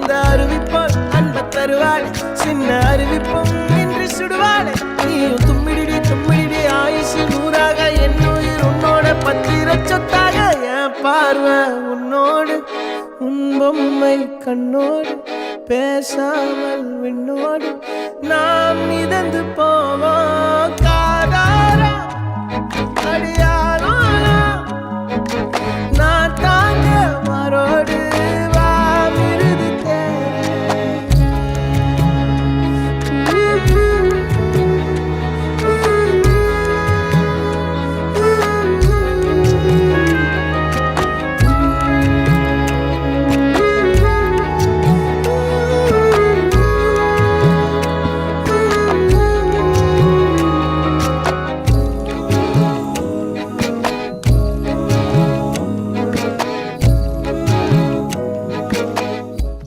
அந்த அறிவிப்போல் அன்ப தருவாள் சின்ன அறிவிப்பும் இன்று சுடுவாள் நீயும் தும்மிடி தும்மிடி ஆயுசு நூறாக என் உயிர் உன்னோட பத்திர சொத்தாக என் பார்வை உன்னோடு உன் பொம்மை கண்ணோடு பேசாமல் விண்ணோடு நாம் மிதந்து போவோம் காதாரா அடிய